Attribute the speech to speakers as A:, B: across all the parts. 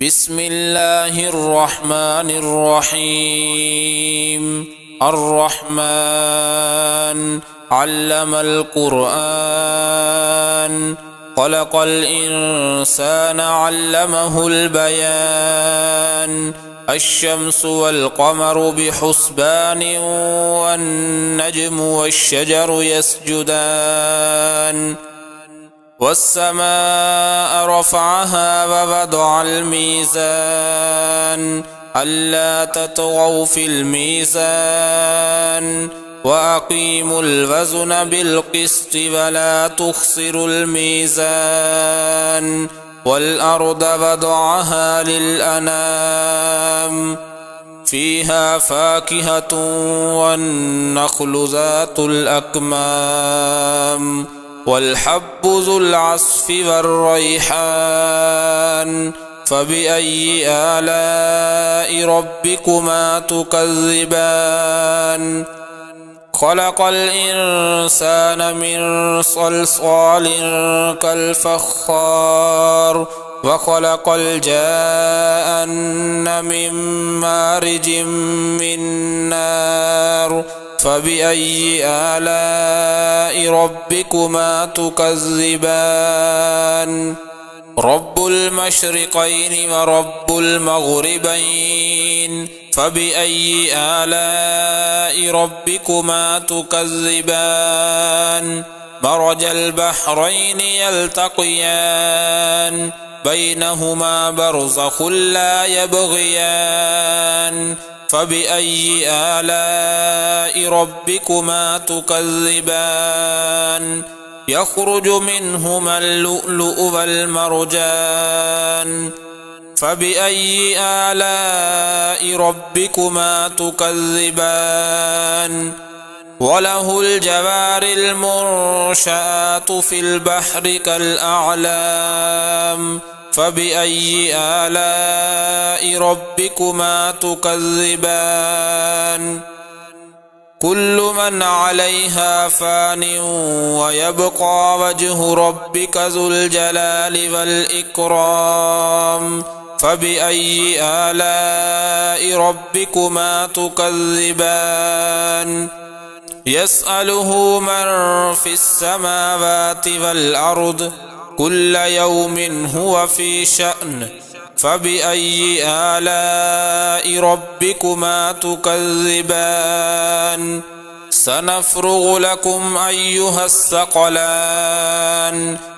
A: بسم الله الرحمن الرحيم. الرحمن علم القرآن، خلق الإنسان علمه البيان. الشمس والقمر بحسبان، والنجم والشجر يسجدان. والسماء رفعها ووضع الميزان، ألا تطغوا في الميزان، وأقيموا الوزن بالقسط ولا تخسروا الميزان. والأرض وضعها للأنام، فيها فاكهة والنخل ذات الأكمام، والحب ذو العصف والريحان. فبأي آلاء ربكما تكذبان؟ خلق الإنسان من صلصال كالفخار، وخلق الجان من مارج من نار. فبأي آلاء ربكما تكذبان؟ رب المشرقين ورب المغربين، فبأي آلاء ربكما تكذبان؟ مرج البحرين يلتقيان، بينهما برزخ لا يبغيان. فبأي آلاء ربكما تكذبان؟ يخرج منهما اللؤلؤ والمرجان. فبأي آلاء ربكما تكذبان؟ وله الجوار المنشآت في البحر كالأعلام. فبأي آلاء ربكما تكذبان؟ كل من عليها فان، ويبقى وجه ربك ذو الجلال والإكرام. فبأي آلاء ربكما تكذبان؟ يسأله من في السماوات والأرض، كل يوم هو في شأن. فبأي آلاء ربكما تكذبان؟ سنفرغ لكم أيها الثقلان.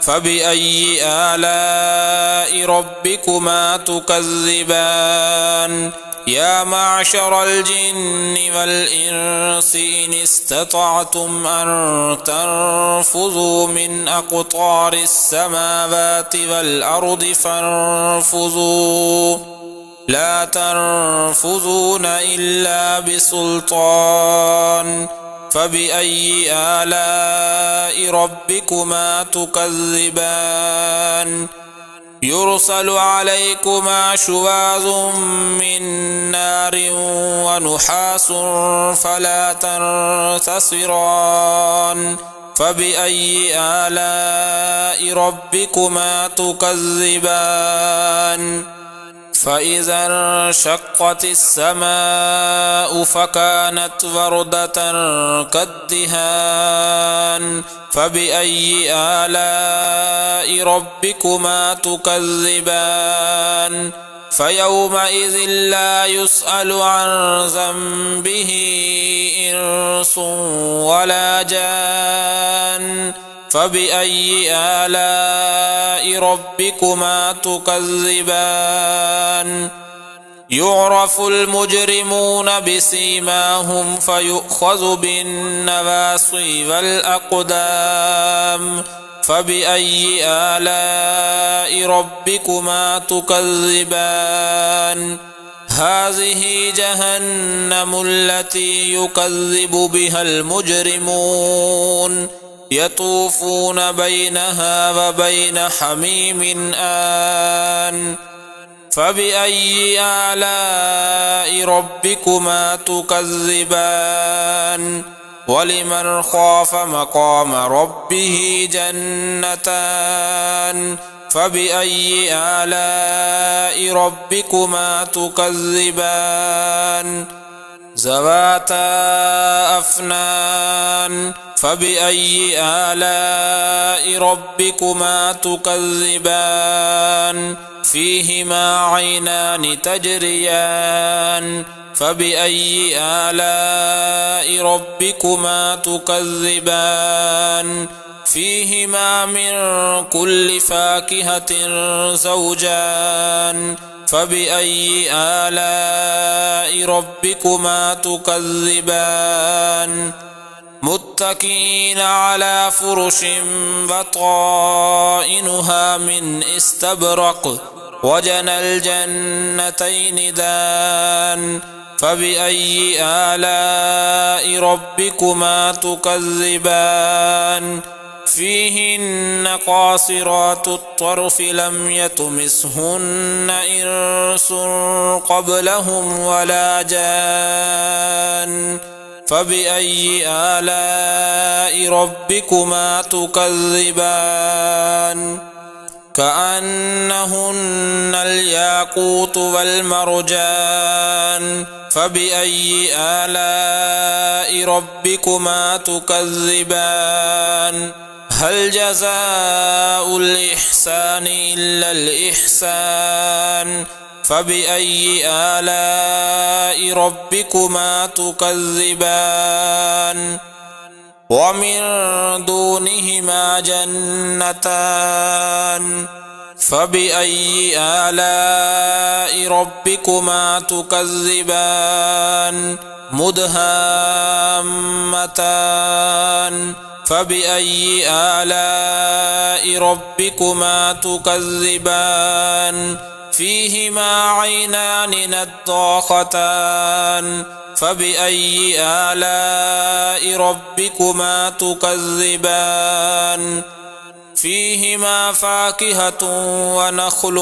A: فبأي آلاء ربكما تكذبان؟ يا معشر الجن والإنس إن استطعتم أن تنفذوا من أقطار السماوات والأرض فانفذوا، لا تنفذون إلا بسلطان. فبأي آلاء ربكما تكذبان؟ يرسل عليكما شواظ من نار ونحاس فلا تنتصران. فبأي آلاء ربكما تكذبان؟ فإذا انشقت السماء فكانت وردة كالدهان. فبأي آلاء ربكما تكذبان؟ فيومئذ لا يسأل عن ذنبه إنس ولا جان. فبأي آلاء ربكما تكذبان؟ يعرف المجرمون بسيماهم فيؤخذ بالنواصي والأقدام. فبأي آلاء ربكما تكذبان؟ هذه جهنم التي يكذب بها المجرمون، يطوفون بينها وبين حميم آن. فبأي آلاء ربكما تكذبان؟ ولمن خاف مقام ربه جنتان، فبأي آلاء ربكما تكذبان ذواتا أفنان فبأي آلاء ربكما تكذبان فيهما عينان تجريان فبأي آلاء ربكما تكذبان فيهما من كل فاكهة زوجان فبأي آلاء ربكما تكذبان متكئين على فرش بطائنها من استبرق وجنى الجنتين دان فبأي آلاء ربكما تكذبان فيهن قاصرات الطرف لم يطمثهن إنس قبلهم ولا جان فبأي آلاء ربكما تكذبان كأنهن الياقوت والمرجان فبأي آلاء ربكما تكذبان هل جزاء الإحسان إلا الإحسان فبأي آلاء ربكما تكذبان ومن دونهما جنتان فبأي آلاء ربكما تكذبان مدهامتان فبأي آلاء ربكما تكذبان فيهما عينان نضاختان فبأي آلاء ربكما تكذبان فيهما فاكهة ونخل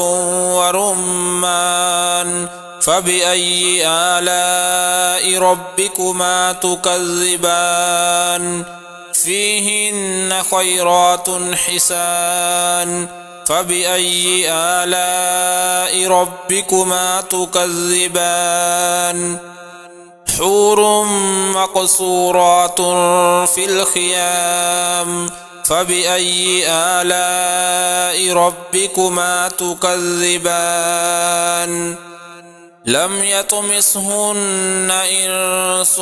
A: ورمان فبأي آلاء ربكما تكذبان فيهن خيرات حسان فبأي آلاء ربكما تكذبان حور مقصورات في الخيام فبأي آلاء ربكما تكذبان لم يطمثهن إنس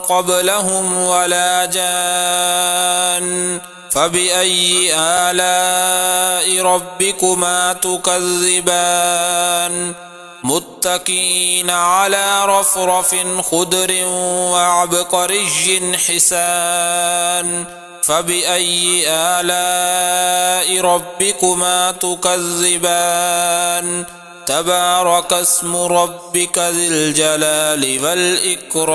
A: قبلهم ولا جان فبأي آلاء ربكما تكذبان متكئين على رفرف خضر وعبقري حسان فبأي آلاء ربكما تكذبان تبارك اسم ربك ذي الجلال والإكرام